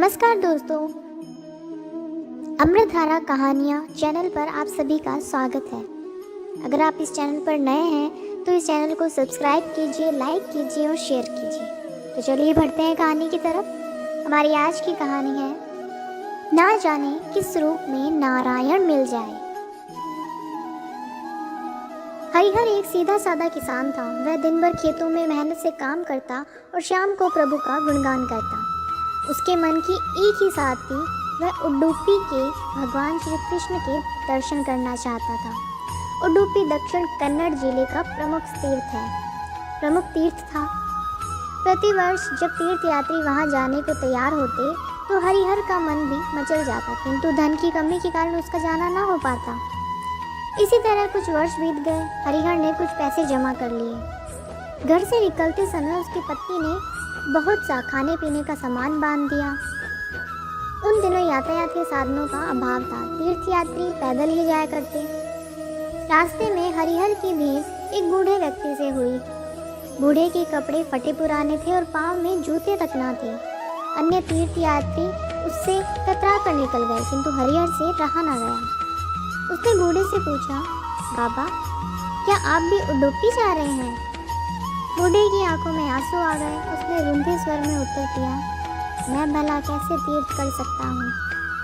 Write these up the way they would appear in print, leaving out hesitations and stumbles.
नमस्कार दोस्तों, अमृतधारा कहानियाँ चैनल पर आप सभी का स्वागत है। अगर आप इस चैनल पर नए हैं तो इस चैनल को सब्सक्राइब कीजिए, लाइक कीजिए और शेयर कीजिए। तो चलिए बढ़ते हैं कहानी की तरफ। हमारी आज की कहानी है ना जाने किस रूप में नारायण मिल जाए। हरिहर एक सीधा साधा किसान था। वह दिन भर खेतों में मेहनत से काम करता और शाम को प्रभु का गुणगान करता। उसके मन की एक ही साथ थी, वह उडुपी के भगवान श्री कृष्ण के दर्शन करना चाहता था। उडुपी दक्षिण कन्नड़ जिले का प्रमुख तीर्थ था। प्रतिवर्ष जब तीर्थयात्री वहां जाने को तैयार होते तो हरिहर का मन भी मचल जाता, किंतु धन की कमी के कारण उसका जाना ना हो पाता। इसी तरह कुछ वर्ष बीत गए। हरिहर ने कुछ पैसे जमा कर लिए। घर से निकलते समय उसकी पत्नी ने बहुत सा खाने पीने का सामान बांध दिया। उन दिनों यातायात के साधनों का अभाव था। तीर्थयात्री पैदल ही जाया करते। रास्ते में हरिहर की भेंट एक बूढ़े व्यक्ति से हुई। बूढ़े के कपड़े फटे पुराने थे और पांव में जूते तक ना थे। अन्य तीर्थयात्री उससे कतरा कर निकल गए, किंतु हरिहर से रहा ना गया। उसने बूढ़े से पूछा, बाबा, क्या आप भी उडुपी जा रहे हैं? बूढ़े की आंखों में आंसू आ गए। उसने रुंधे स्वर में उत्तर दिया, मैं भला कैसे तीर्थ कर सकता हूँ?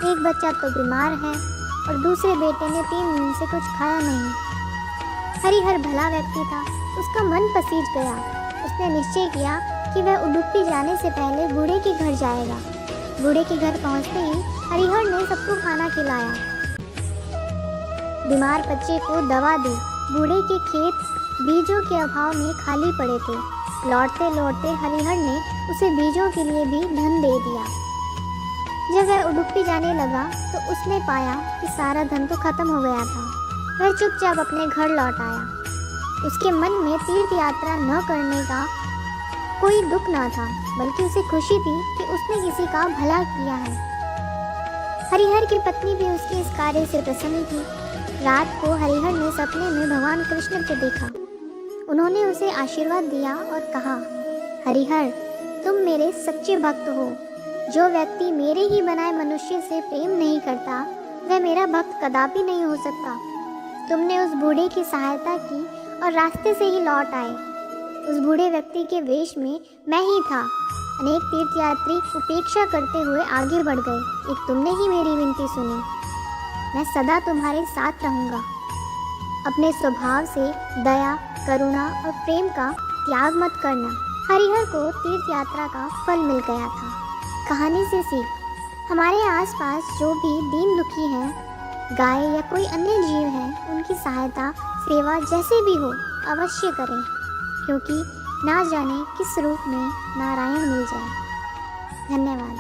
एक बच्चा तो बीमार है और दूसरे बेटे ने 3 दिन से कुछ खाया नहीं। हरिहर भला व्यक्ति था, उसका मन पसीज गया। उसने निश्चय किया कि वह उडुपी जाने से पहले बूढ़े के घर जाएगा। बूढ़े के घर पहुँचते ही हरिहर ने सबको खाना खिलाया। बीमार बच्चे को दवा दी। बूढ़े के खेत बीजों के अभाव में खाली पड़े थे। लौटते लौटते हरिहर ने उसे बीजों के लिए भी धन दे दिया। जब वह उडुपी जाने लगा तो उसने पाया कि सारा धन तो खत्म हो गया था। वह चुपचाप अपने घर लौट आया। उसके मन में तीर्थ यात्रा न करने का कोई दुख न था, बल्कि उसे खुशी थी कि उसने किसी का भला किया है। हरिहर की पत्नी भी उसके इस कार्य से प्रसन्न थी। रात को हरिहर ने सपने में भगवान कृष्ण को देखा। उन्होंने उसे आशीर्वाद दिया और कहा, हरिहर, तुम मेरे सच्चे भक्त हो। जो व्यक्ति मेरे ही बनाए मनुष्य से प्रेम नहीं करता वह मेरा भक्त कदापि नहीं हो सकता। तुमने उस बूढ़े की सहायता की और रास्ते से ही लौट आए। उस बूढ़े व्यक्ति के वेश में मैं ही था। अनेक तीर्थयात्री उपेक्षा करते हुए आगे बढ़ गए, एक तुमने ही मेरी विनती सुनी। मैं सदा तुम्हारे साथ रहूँगा। अपने स्वभाव से दया, करुणा और प्रेम का त्याग मत करना। हरिहर को तीर्थ यात्रा का फल मिल गया था। कहानी से सीख, हमारे आसपास जो भी दीन दुखी हैं, गाय या कोई अन्य जीव है, उनकी सहायता, सेवा जैसे भी हो अवश्य करें, क्योंकि ना जाने किस रूप में नारायण मिल जाए। धन्यवाद।